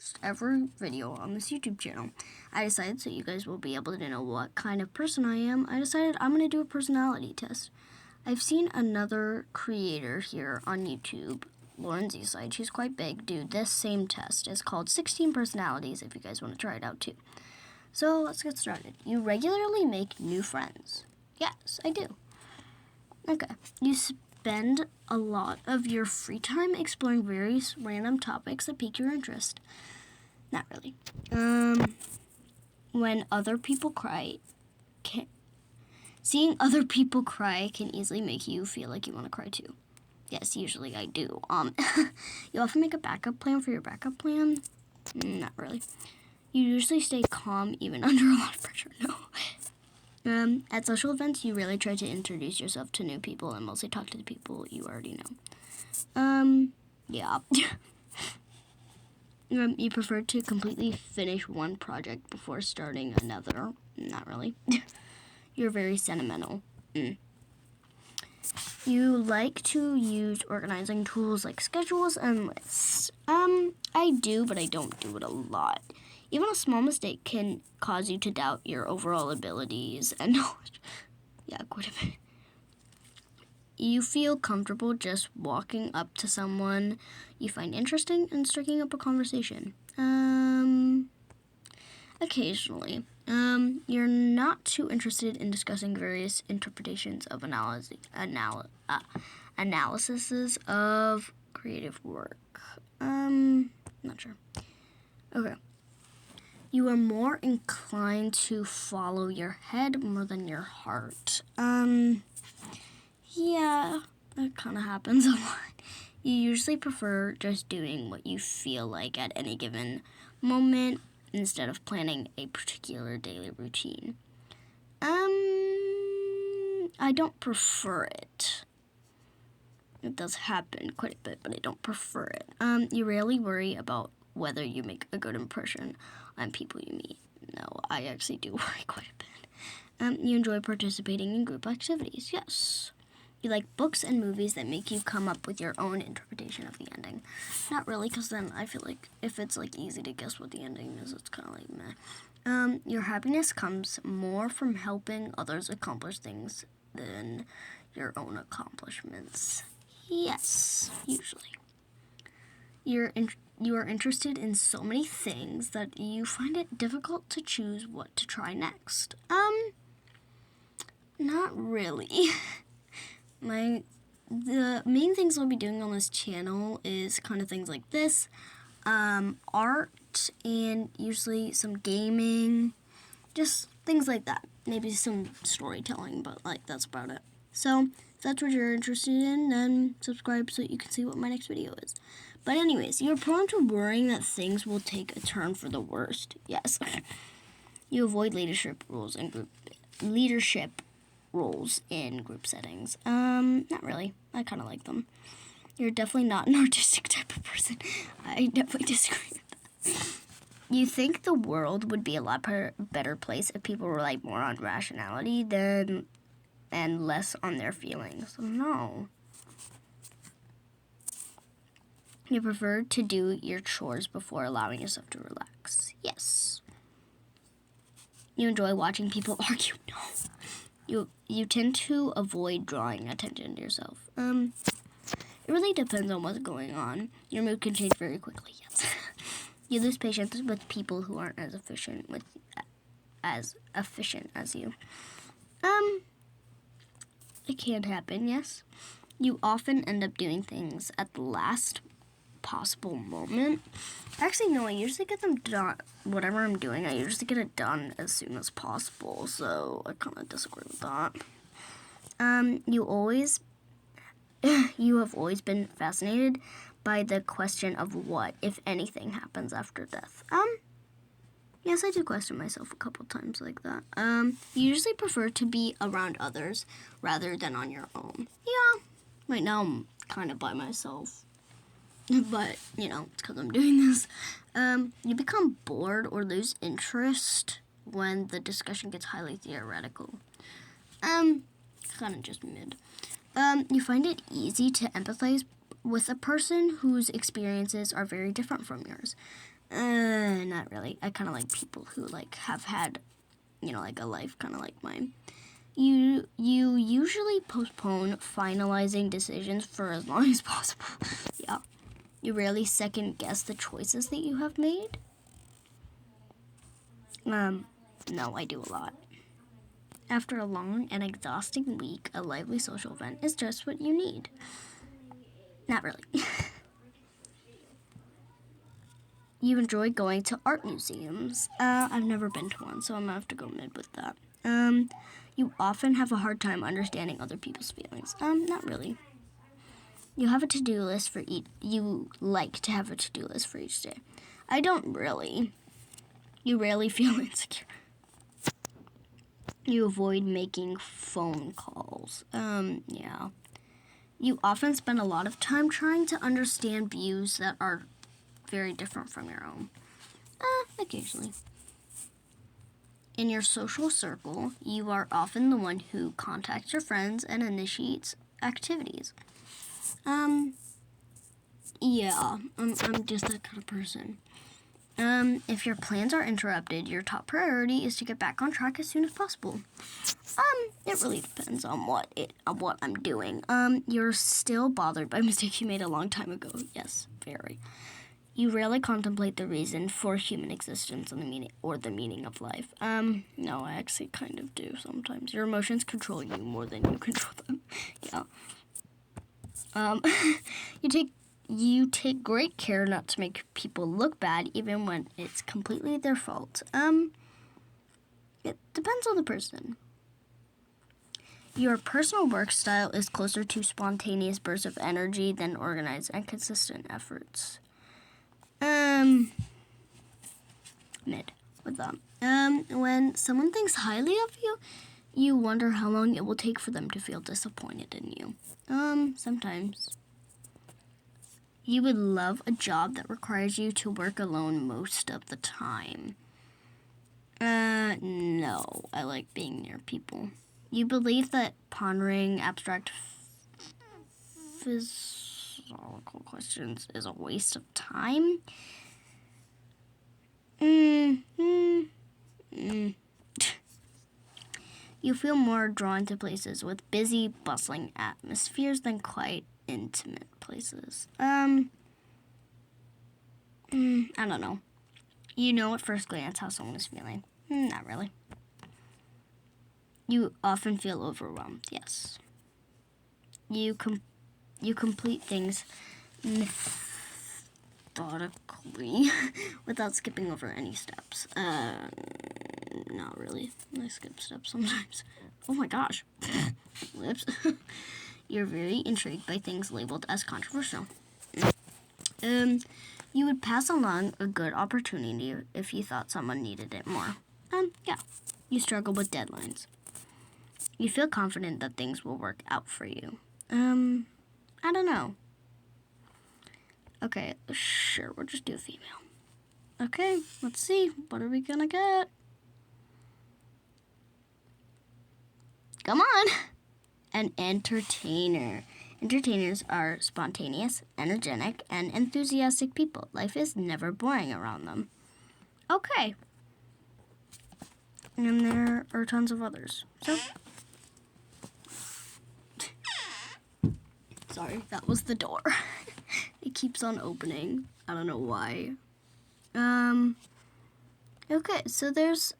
first ever video on this YouTube channel. I decided, so you guys will be able to know what kind of person I am, I decided I'm going to do a personality test. I've seen another creator here on YouTube, Lauren Zside, she's quite big, do this same test. It's called 16 Personalities if you guys want to try it out too. So let's get started. You regularly make new friends. Yes, I do. Okay. You spend a lot of your free time exploring various random topics that pique your interest. Not really. When other people cry, seeing other people cry can easily make you feel like you want to cry too. Yes, usually I do. You often make a backup plan for your backup plan. Not really. You usually stay calm even under a lot of pressure. No. At social events, you really try to introduce yourself to new people and mostly talk to the people you already know. Yeah. You prefer to completely finish one project before starting another. Not really. You're very sentimental. You like to use organizing tools like schedules and lists. I do, but I don't do it a lot. Even a small mistake can cause you to doubt your overall abilities and knowledge. Yeah, quite a bit. You feel comfortable just walking up to someone you find interesting and striking up a conversation. Occasionally. You're not too interested in discussing various interpretations of analyses of creative work. Not sure. Okay. You are more inclined to follow your head more than your heart. Yeah, that kind of happens a lot. You usually prefer just doing what you feel like at any given moment instead of planning a particular daily routine. I don't prefer it. It does happen quite a bit, but I don't prefer it. You rarely worry about whether you make a good impression on people you meet. No, I actually do worry quite a bit. You enjoy participating in group activities. Yes. You like books and movies that make you come up with your own interpretation of the ending. Not really, because then I feel like if it's like easy to guess what the ending is, it's kind of like meh. Your happiness comes more from helping others accomplish things than your own accomplishments. Yes, usually. You are interested in so many things that you find it difficult to choose what to try next. Not really. The main things I'll be doing on this channel is kind of things like this, art, and usually some gaming, just things like that. Maybe some storytelling, but like that's about it. So if that's what you're interested in, then subscribe so you can see what my next video is. But anyways, you're prone to worrying that things will take a turn for the worst. Yes. You avoid leadership roles in group settings. Not really. I kind of like them. You're definitely not an artistic type of person. I definitely disagree with that. You think the world would be a lot better place if people relied more on rationality and less on their feelings. No. You prefer to do your chores before allowing yourself to relax. Yes. You enjoy watching people argue. No. You tend to avoid drawing attention to yourself. It really depends on what's going on. Your mood can change very quickly, yes. You lose patience with people who aren't as efficient as you. It can happen, yes. You often end up doing things at the last possible moment. Actually, no, I usually get them done. Whatever I'm doing, I usually get it done as soon as possible, so I kind of disagree with that. You have always been fascinated by the question of what, if anything, happens after death. Yes, I do question myself a couple times like that. You usually prefer to be around others rather than on your own. Yeah, right now I'm kind of by myself. But, it's because I'm doing this. You become bored or lose interest when the discussion gets highly theoretical. Kind of just mid. You find it easy to empathize with a person whose experiences are very different from yours. Not really. I kind of like people who like have had, like a life kind of like mine. You usually postpone finalizing decisions for as long as possible. Yeah. You rarely second guess the choices that you have made. No, I do a lot. After a long and exhausting week, a lively social event is just what you need. Not really. You enjoy going to art museums. I've never been to one, so I'm gonna have to go mid with that. You often have a hard time understanding other people's feelings. Not really. You have a to-do list for each. You like to have a to-do list for each day. I don't really. You rarely feel insecure. You avoid making phone calls. Yeah. You often spend a lot of time trying to understand views that are very different from your own. Occasionally. In your social circle, you are often the one who contacts your friends and initiates activities. Yeah, I'm just that kind of person. If your plans are interrupted, your top priority is to get back on track as soon as possible. It really depends on what I'm doing. You're still bothered by mistakes you made a long time ago. Yes, very. You rarely contemplate the reason for human existence and the meaning of life. No, I actually kind of do sometimes. Your emotions control you more than you control them. Yeah. You take great care not to make people look bad, even when it's completely their fault. It depends on the person. Your personal work style is closer to spontaneous bursts of energy than organized and consistent efforts. Mid with that. When someone thinks highly of you, you wonder how long it will take for them to feel disappointed in you. Sometimes. You would love a job that requires you to work alone most of the time. No, I like being near people. You believe that pondering abstract philosophical questions is a waste of time? You feel more drawn to places with busy, bustling atmospheres than quiet, intimate places. I don't know. You know at first glance how someone is feeling. Not really. You often feel overwhelmed, yes. You complete things methodically without skipping over any steps. Not really. I skip steps sometimes. Oh my gosh. Lips. You're very intrigued by things labeled as controversial. You would pass along a good opportunity if you thought someone needed it more. Yeah. You struggle with deadlines. You feel confident that things will work out for you. I don't know. Okay, sure, we'll just do a female. Okay, let's see. What are we gonna get? Come on! An entertainer. Entertainers are spontaneous, energetic, and enthusiastic people. Life is never boring around them. Okay. And there are tons of others. So, sorry, that was the door. It keeps on opening. I don't know why. Okay, so there's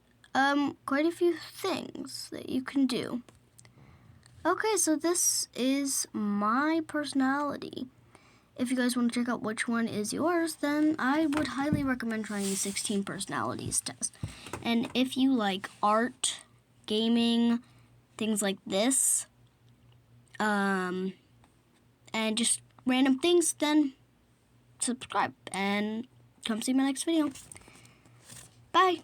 quite a few things that you can do. Okay, so this is my personality. If you guys want to check out which one is yours, then I would highly recommend trying the 16 personalities test. And if you like art, gaming, things like this, and just random things, then subscribe and come see my next video. Bye.